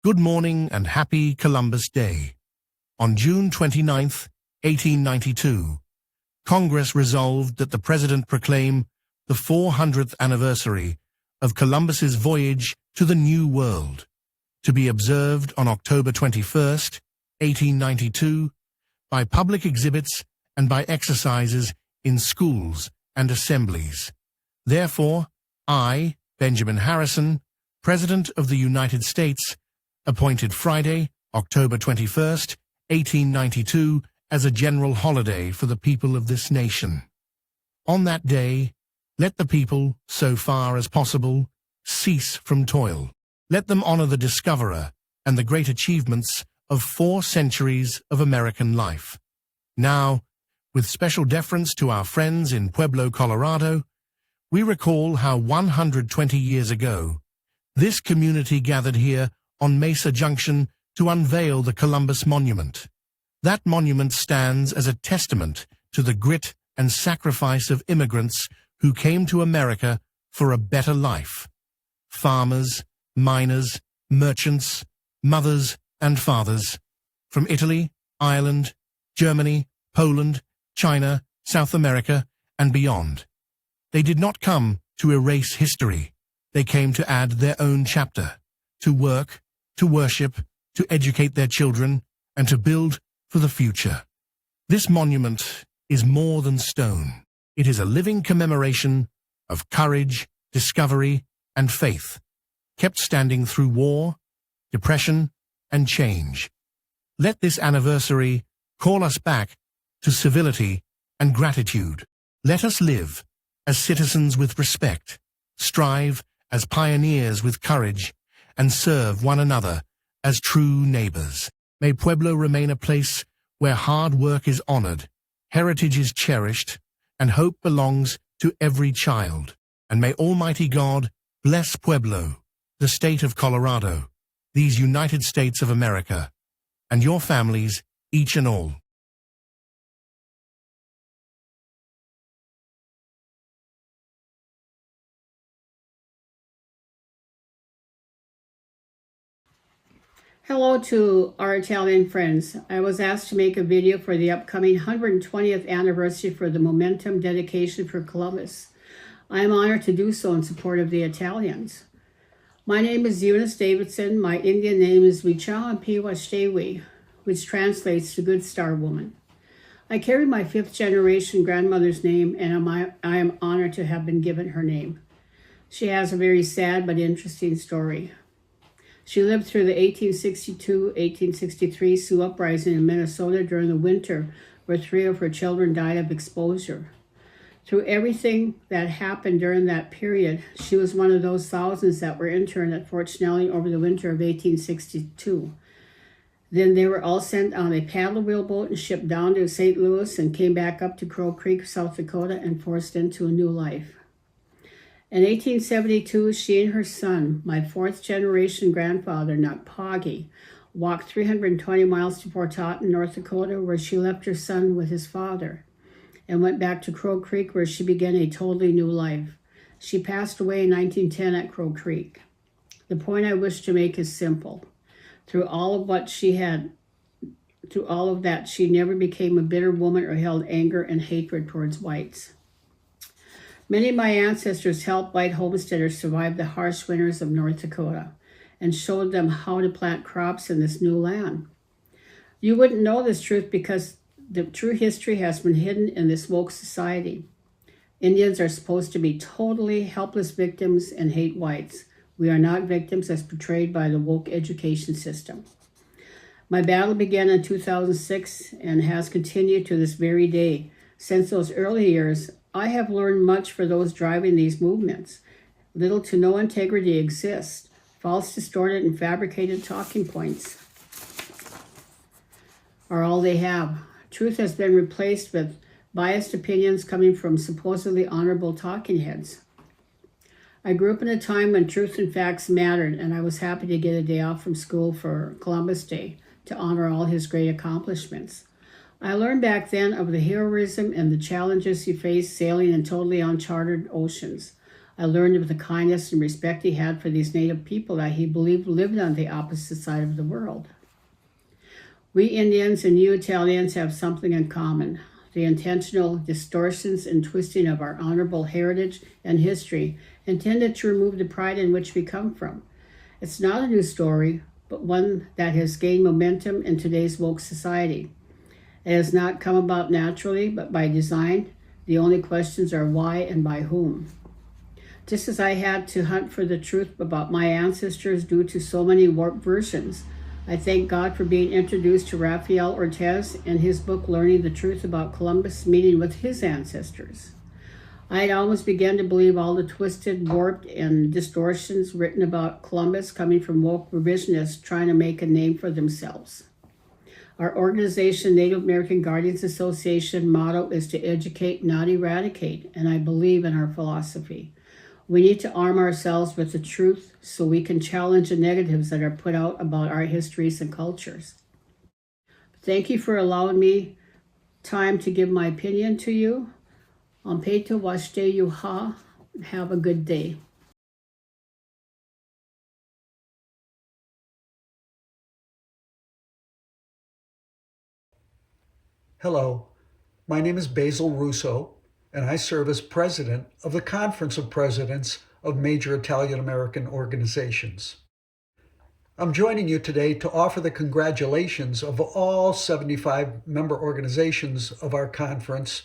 Good morning and happy Columbus Day. On June 29, 1892, Congress resolved that the President proclaim the 400th anniversary of Columbus's voyage to the New World, to be observed on October 21, 1892, by public exhibits and by exercises in schools and assemblies. Therefore, I, Benjamin Harrison, President of the United States, appointed Friday, October 21, 1892, as a general holiday for the people of this nation. On that day, let the people, so far as possible, cease from toil. Let them honor the discoverer and the great achievements of 4 centuries of American life. Now, with special deference to our friends in Pueblo, Colorado, we recall how 120 years ago, this community gathered here on Mesa Junction to unveil the Columbus Monument. That monument stands as a testament to the grit and sacrifice of immigrants who came to America for a better life. Farmers, miners, merchants, mothers and fathers, from Italy, Ireland, Germany, Poland, China, South America, and beyond. They did not come to erase history. They came to add their own chapter, to work, to worship, to educate their children, and to build for the future. This monument is more than stone. It is a living commemoration of courage, discovery, and faith, kept standing through war, depression, and change. Let this anniversary call us back to civility and gratitude. Let us live as citizens with respect, strive as pioneers with courage, and serve one another as true neighbors. May Pueblo remain a place where hard work is honored, heritage is cherished, and hope belongs to every child. And may Almighty God bless Pueblo, the state of Colorado, these United States of America, and your families, each and all. Hello to our Italian friends. I was asked to make a video for the upcoming 120th anniversary for the Momentum dedication for Columbus. I am honored to do so in support of the Italians. My name is Eunice Davidson. My Indian name is Wichao Piwa Shewi, which translates to Good Star Woman. I carry my 5th generation grandmother's name, and I am honored to have been given her name. She has a very sad but interesting story. She lived through the 1862-1863 Sioux Uprising in Minnesota during the winter, where 3 of her children died of exposure. Through everything that happened during that period, she was one of those thousands that were interned at Fort Snelling over the winter of 1862. Then they were all sent on a paddle wheel boat and shipped down to St. Louis and came back up to Crow Creek, South Dakota, and forced into a new life. In 1872, she and her son, my 4th generation grandfather, Nakpagi, walked 320 miles to Fort Totten, North Dakota, where she left her son with his father, and went back to Crow Creek, where she began a totally new life. She passed away in 1910 at Crow Creek. The point I wish to make is simple. Through all of that, she never became a bitter woman or held anger and hatred towards whites. Many of my ancestors helped white homesteaders survive the harsh winters of North Dakota and showed them how to plant crops in this new land. You wouldn't know this truth because the true history has been hidden in this woke society. Indians are supposed to be totally helpless victims and hate whites. We are not victims as portrayed by the woke education system. My battle began in 2006 and has continued to this very day. Since those early years, I have learned much for those driving these movements. Little to no integrity exists. False, distorted, and fabricated talking points are all they have. Truth has been replaced with biased opinions coming from supposedly honorable talking heads. I grew up in a time when truth and facts mattered, and I was happy to get a day off from school for Columbus Day to honor all his great accomplishments. I learned back then of the heroism and the challenges he faced sailing in totally uncharted oceans. I learned of the kindness and respect he had for these native people that he believed lived on the opposite side of the world. We Indians and you Italians have something in common: the intentional distortions and twisting of our honorable heritage and history intended to remove the pride in which we come from. It's not a new story, but one that has gained momentum in today's woke society. It has not come about naturally, but by design. The only questions are why and by whom. Just as I had to hunt for the truth about my ancestors due to so many warped versions, I thank God for being introduced to Rafael Ortiz and his book Learning the Truth About Columbus meeting with his ancestors. I had almost begun to believe all the twisted, warped, and distortions written about Columbus coming from woke revisionists trying to make a name for themselves. Our organization, Native American Guardians Association, motto is to educate, not eradicate, and I believe in our philosophy. We need to arm ourselves with the truth so we can challenge the negatives that are put out about our histories and cultures. Thank you for allowing me time to give my opinion to you. Ampeto washte yuha. Have a good day. Hello, my name is Basil Russo, and I serve as president of the Conference of Presidents of Major Italian American Organizations. I'm joining you today to offer the congratulations of all 75 member organizations of our conference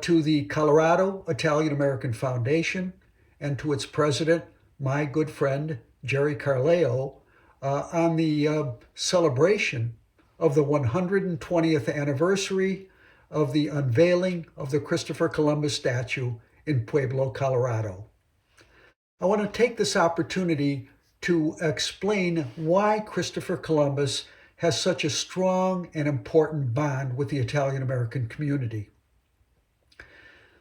to the Colorado Italian American Foundation and to its president, my good friend Jerry Carleo, on the celebration of the 120th anniversary of the unveiling of the Christopher Columbus statue in Pueblo, Colorado. I want to take this opportunity to explain why Christopher Columbus has such a strong and important bond with the Italian American community.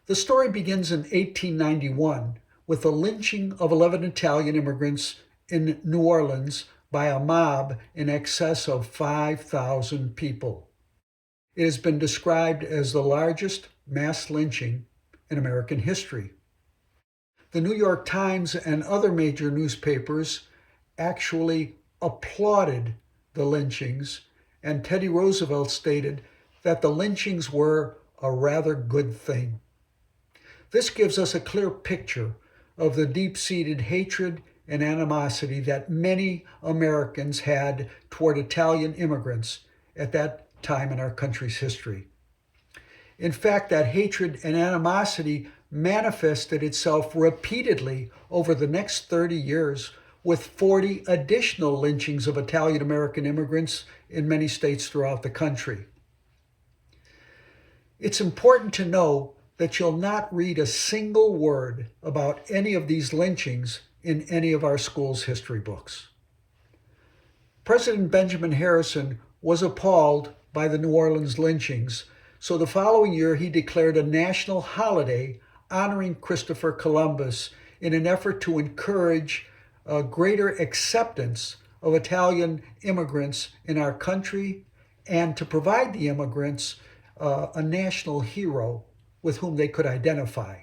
The story begins in 1891 with the lynching of 11 Italian immigrants in New Orleans by a mob in excess of 5,000 people. It has been described as the largest mass lynching in American history. The New York Times and other major newspapers actually applauded the lynchings, and Teddy Roosevelt stated that the lynchings were a rather good thing. This gives us a clear picture of the deep-seated hatred and animosity that many Americans had toward Italian immigrants at that time in our country's history. In fact, that hatred and animosity manifested itself repeatedly over the next 30 years with 40 additional lynchings of Italian American immigrants in many states throughout the country. It's important to know that you'll not read a single word about any of these lynchings in any of our school's history books. President Benjamin Harrison was appalled by the New Orleans lynchings, so the following year he declared a national holiday honoring Christopher Columbus in an effort to encourage a greater acceptance of Italian immigrants in our country and to provide the immigrants a national hero with whom they could identify.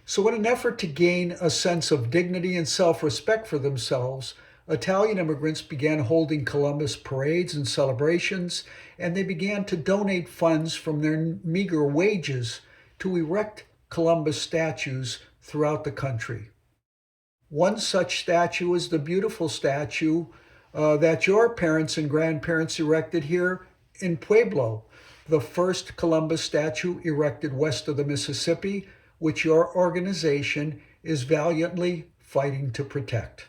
So in an effort to gain a sense of dignity and self-respect for themselves, Italian immigrants began holding Columbus parades and celebrations, and they began to donate funds from their meager wages to erect Columbus statues throughout the country. One such statue is the beautiful statue that your parents and grandparents erected here in Pueblo, the first Columbus statue erected west of the Mississippi, which your organization is valiantly fighting to protect.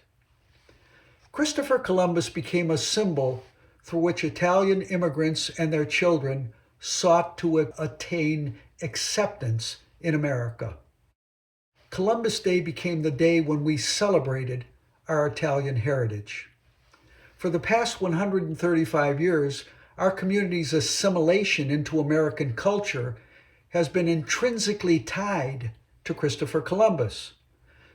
Christopher Columbus became a symbol through which Italian immigrants and their children sought to attain acceptance in America. Columbus Day became the day when we celebrated our Italian heritage. For the past 135 years, our community's assimilation into American culture has been intrinsically tied to Christopher Columbus.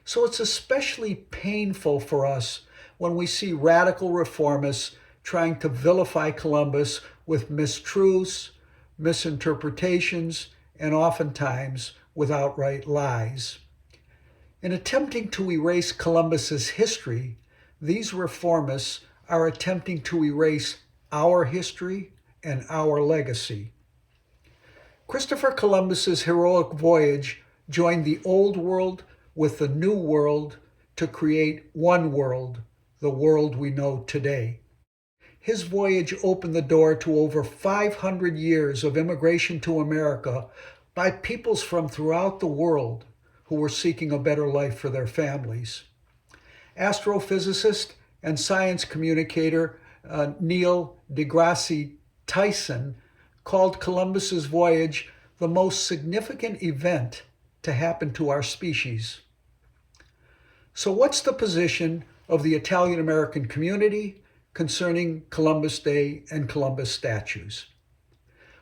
So it's especially painful for us when we see radical reformists trying to vilify Columbus with mistruths, misinterpretations, and oftentimes with outright lies. In attempting to erase Columbus's history, these reformists are attempting to erase our history and our legacy. Christopher Columbus's heroic voyage joined the Old World with the New World to create one world, the world we know today. His voyage opened the door to over 500 years of immigration to America by peoples from throughout the world who were seeking a better life for their families. Astrophysicist and science communicator Neil deGrasse Tyson called Columbus's voyage the most significant event to happen to our species. So what's the position of the Italian American community concerning Columbus Day and Columbus statues?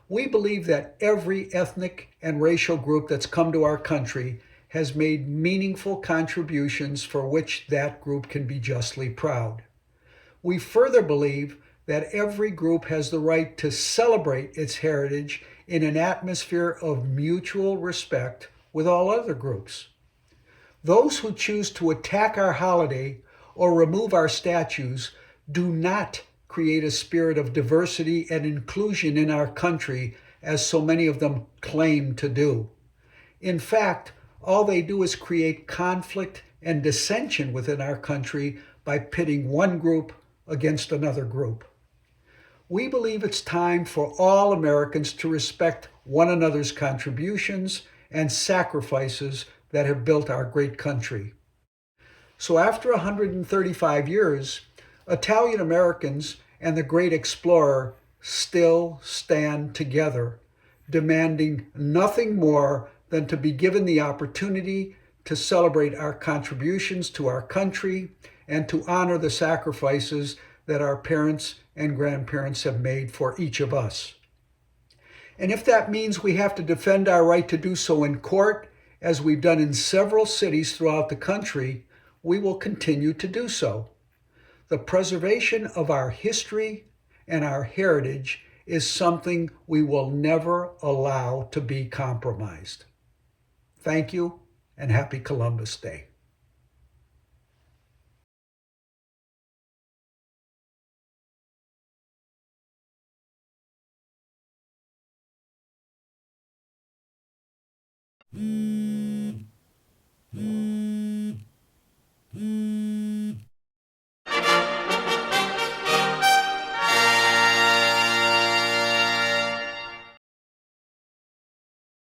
We believe that every ethnic and racial group that's come to our country has made meaningful contributions for which that group can be justly proud. We further believe that every group has the right to celebrate its heritage in an atmosphere of mutual respect with all other groups. Those who choose to attack our holiday or remove our statues do not create a spirit of diversity and inclusion in our country, as so many of them claim to do. In fact, all they do is create conflict and dissension within our country by pitting one group against another group. We believe it's time for all Americans to respect one another's contributions and sacrifices that have built our great country. So after 135 years, Italian Americans and the great explorer still stand together, demanding nothing more than to be given the opportunity to celebrate our contributions to our country and to honor the sacrifices that our parents and grandparents have made for each of us. And if that means we have to defend our right to do so in court, as we've done in several cities throughout the country, we will continue to do so. The preservation of our history and our heritage is something we will never allow to be compromised. Thank you, and happy Columbus Day.